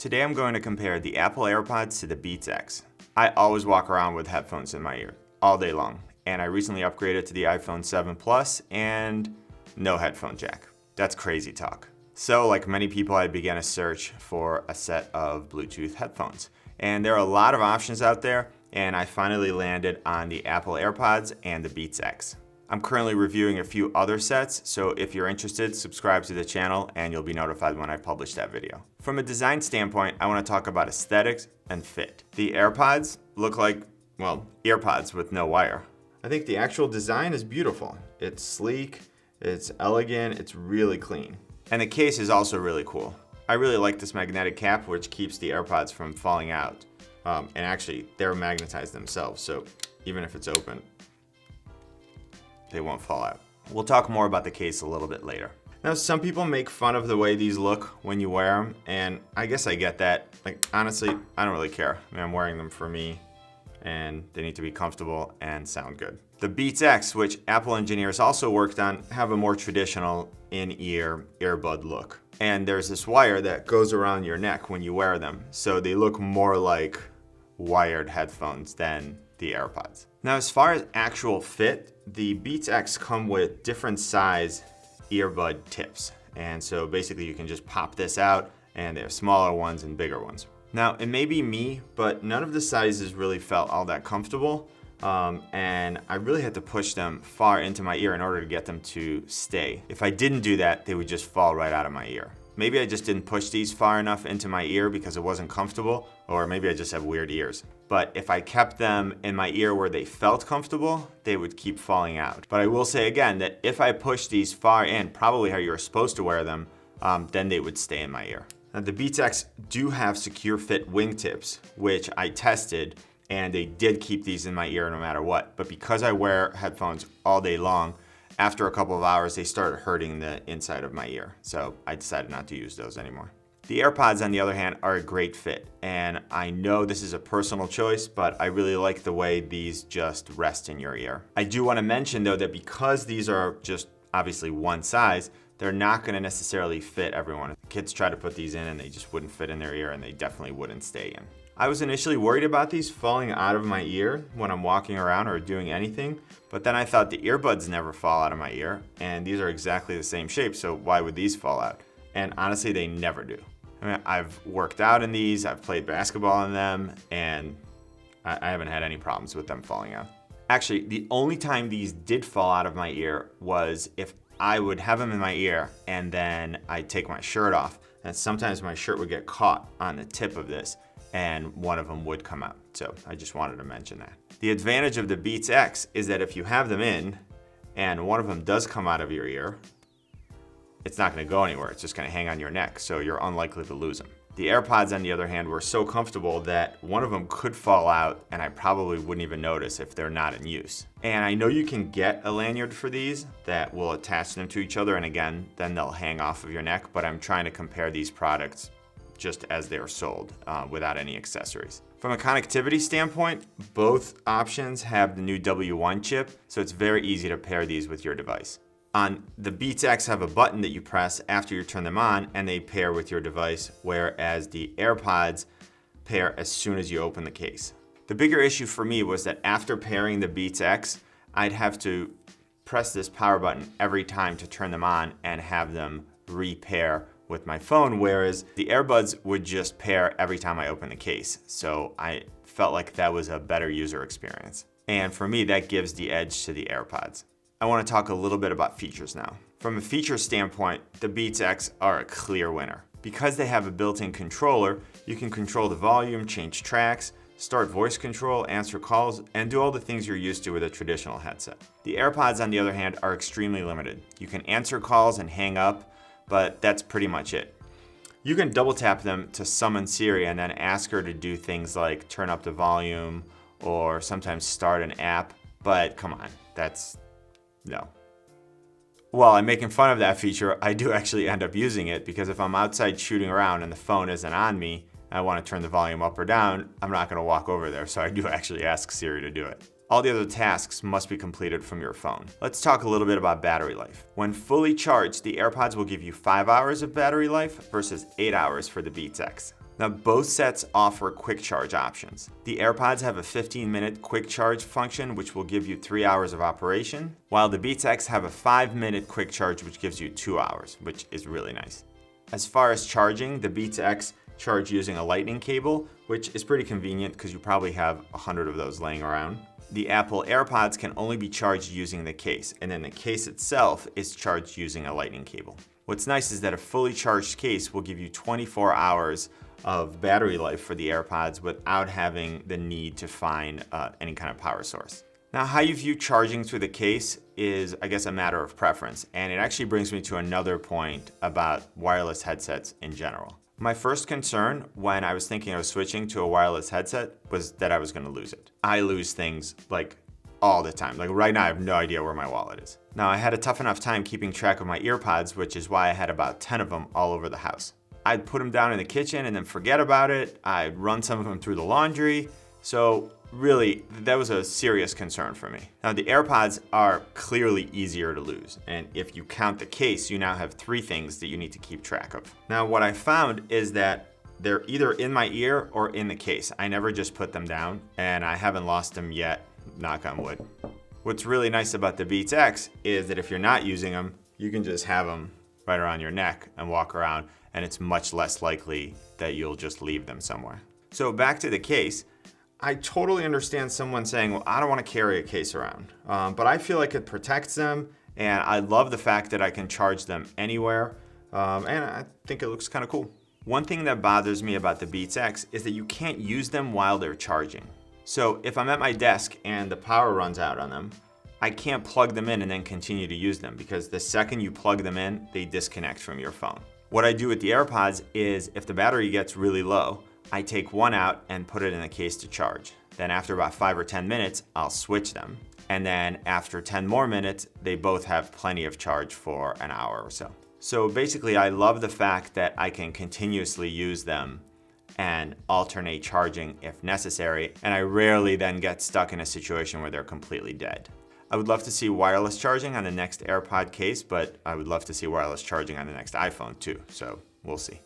Today I'm going to compare the Apple AirPods to the BeatsX. I always walk around with headphones in my ear all day long, and I recently upgraded to the iPhone 7 Plus and no headphone jack. That's crazy talk. So like many people, I began a search for a set of Bluetooth headphones. And there are a lot of options out there, and I finally landed on the Apple AirPods and the BeatsX. I'm currently reviewing a few other sets, so if you're interested, subscribe to the channel and you'll be notified when I publish that video. From a design standpoint, I want to talk about aesthetics and fit. The AirPods look like, well, earpods with no wire. I think the actual design is beautiful. It's sleek, it's elegant, it's really clean. And the case is also really cool. I really like this magnetic cap, which keeps the AirPods from falling out. And actually, they're magnetized themselves, so even if it's open, they won't fall out. We'll talk more about the case a little bit later. Now, some people make fun of the way these look when you wear them, and I guess I get that. Like, honestly, I don't really care. I mean, I'm wearing them for me, and they need to be comfortable and sound good. The BeatsX, which Apple engineers also worked on, have a more traditional in-ear earbud look. And there's this wire that goes around your neck when you wear them, so they look more like wired headphones than the AirPods. Now, as far as actual fit, the BeatsX come with different size earbud tips. And so basically you can just pop this out, and there are smaller ones and bigger ones. Now, it may be me, but none of the sizes really felt all that comfortable. And I really had to push them far into my ear in order to get them to stay. If I didn't do that, they would just fall right out of my ear. Maybe I just didn't push these far enough into my ear because it wasn't comfortable, or maybe I just have weird ears. But if I kept them in my ear where they felt comfortable, they would keep falling out. But I will say again that if I push these far in, probably how you're supposed to wear them, then they would stay in my ear. Now, the BeatsX do have secure fit wingtips, which I tested, and they did keep these in my ear no matter what. But because I wear headphones all day long, after a couple of hours, they started hurting the inside of my ear. So I decided not to use those anymore. The AirPods, on the other hand, are a great fit. And I know this is a personal choice, but I really like the way these just rest in your ear. I do want to mention, though, that because these are just obviously one size, they're not going to necessarily fit everyone. Kids try to put these in and they just wouldn't fit in their ear, and they definitely wouldn't stay in. I was initially worried about these falling out of my ear when I'm walking around or doing anything, but then I thought the earbuds never fall out of my ear, and these are exactly the same shape, so why would these fall out? And honestly, they never do. I mean, I've worked out in these, I've played basketball in them, and I haven't had any problems with them falling out. Actually, the only time these did fall out of my ear was if I would have them in my ear and then I'd take my shirt off, and sometimes my shirt would get caught on the tip of this, and one of them would come out. So I just wanted to mention that. The advantage of the BeatsX is that if you have them in and one of them does come out of your ear, it's not gonna go anywhere. It's just gonna hang on your neck, so you're unlikely to lose them. The AirPods, on the other hand, were so comfortable that one of them could fall out and I probably wouldn't even notice if they're not in use. And I know you can get a lanyard for these that will attach them to each other, and again, then they'll hang off of your neck, but I'm trying to compare these products just as they're sold, without any accessories. From a connectivity standpoint, both options have the new W1 chip, so it's very easy to pair these with your device. On the BeatsX have a button that you press after you turn them on, and they pair with your device, whereas the AirPods pair as soon as you open the case. The bigger issue for me was that after pairing the BeatsX, I'd have to press this power button every time to turn them on and have them repair with my phone, whereas the earbuds would just pair every time I open the case. So I felt like that was a better user experience. And for me, that gives the edge to the AirPods. I want to talk a little bit about features now. From a feature standpoint, the BeatsX are a clear winner. Because they have a built-in controller, you can control the volume, change tracks, start voice control, answer calls, and do all the things you're used to with a traditional headset. The AirPods, on the other hand, are extremely limited. You can answer calls and hang up, but that's pretty much it. You can double tap them to summon Siri and then ask her to do things like turn up the volume or sometimes start an app, but come on, no. While I'm making fun of that feature, I do actually end up using it, because if I'm outside shooting around and the phone isn't on me, and I want to turn the volume up or down, I'm not going to walk over there, so I do actually ask Siri to do it. All the other tasks must be completed from your phone. Let's talk a little bit about battery life. When fully charged, the AirPods will give you 5 hours of battery life versus 8 hours for the BeatsX. Now, both sets offer quick charge options. The AirPods have a 15-minute quick charge function, which will give you 3 hours of operation, while the BeatsX have a 5-minute quick charge, which gives you 2 hours, which is really nice. As far as charging, the BeatsX charge using a lightning cable, which is pretty convenient because you probably have 100 of those laying around. The Apple AirPods can only be charged using the case, and then the case itself is charged using a lightning cable. What's nice is that a fully charged case will give you 24 hours of battery life for the AirPods without having the need to find any kind of power source. Now, how you view charging through the case is, I guess, a matter of preference, and it actually brings me to another point about wireless headsets in general. My first concern when I was thinking of switching to a wireless headset was that I was going to lose it. I lose things like all the time. Like right now, I have no idea where my wallet is. Now, I had a tough enough time keeping track of my earpods, which is why I had about 10 of them all over the house. I'd put them down in the kitchen and then forget about it. I'd run some of them through the laundry. So really, that was a serious concern for me. Now, the AirPods are clearly easier to lose. And if you count the case, you now have 3 things that you need to keep track of. Now, what I found is that they're either in my ear or in the case. I never just put them down, and I haven't lost them yet, knock on wood. What's really nice about the BeatsX is that if you're not using them, you can just have them right around your neck and walk around, and it's much less likely that you'll just leave them somewhere. So back to the case, I totally understand someone saying, well, I don't want to carry a case around, but I feel like it protects them, and I love the fact that I can charge them anywhere, and I think it looks kind of cool. One thing that bothers me about the BeatsX is that you can't use them while they're charging. So if I'm at my desk and the power runs out on them, I can't plug them in and then continue to use them because the second you plug them in, they disconnect from your phone. What I do with the AirPods is if the battery gets really low, I take one out and put it in a case to charge. Then after about 5 or 10 minutes, I'll switch them. And then after 10 more minutes, they both have plenty of charge for an hour or so. So basically, I love the fact that I can continuously use them and alternate charging if necessary, and I rarely then get stuck in a situation where they're completely dead. I would love to see wireless charging on the next AirPod case, but I would love to see wireless charging on the next iPhone too, so we'll see.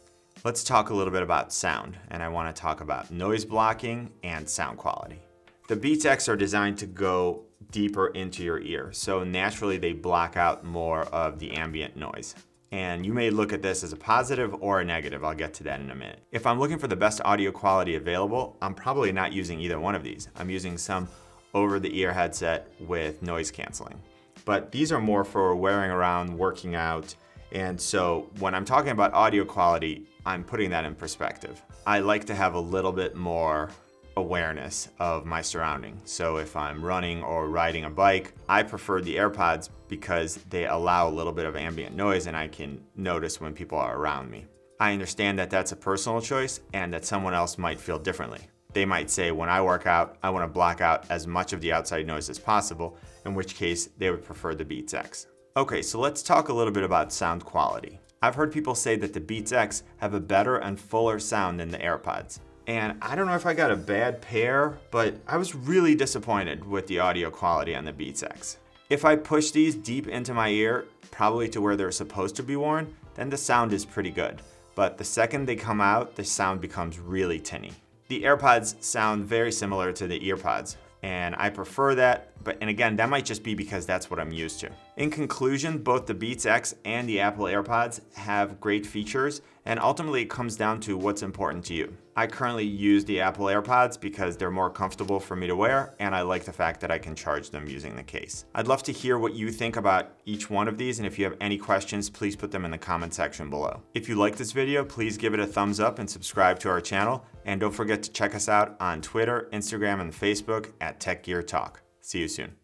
Let's talk a little bit about sound, and I want to talk about noise blocking and sound quality. The BeatsX are designed to go deeper into your ear, so naturally they block out more of the ambient noise. And you may look at this as a positive or a negative. I'll get to that in a minute. If I'm looking for the best audio quality available, I'm probably not using either one of these. I'm using some over-the-ear headset with noise canceling. But these are more for wearing around, working out, and so when I'm talking about audio quality, I'm putting that in perspective. I like to have a little bit more awareness of my surroundings. So if I'm running or riding a bike, I prefer the AirPods because they allow a little bit of ambient noise and I can notice when people are around me. I understand that that's a personal choice and that someone else might feel differently. They might say, when I work out, I want to block out as much of the outside noise as possible, in which case they would prefer the BeatsX. Okay, so let's talk a little bit about sound quality. I've heard people say that the BeatsX have a better and fuller sound than the AirPods. And I don't know if I got a bad pair, but I was really disappointed with the audio quality on the BeatsX. If I push these deep into my ear, probably to where they're supposed to be worn, then the sound is pretty good. But the second they come out, the sound becomes really tinny. The AirPods sound very similar to the EarPods, and I prefer that, and again, that might just be because that's what I'm used to. In conclusion, both the BeatsX and the Apple AirPods have great features, and ultimately it comes down to what's important to you. I currently use the Apple AirPods because they're more comfortable for me to wear, and I like the fact that I can charge them using the case. I'd love to hear what you think about each one of these, and if you have any questions, please put them in the comment section below. If you like this video, please give it a thumbs up and subscribe to our channel, and don't forget to check us out on Twitter, Instagram, and Facebook at Tech Gear Talk. See you soon.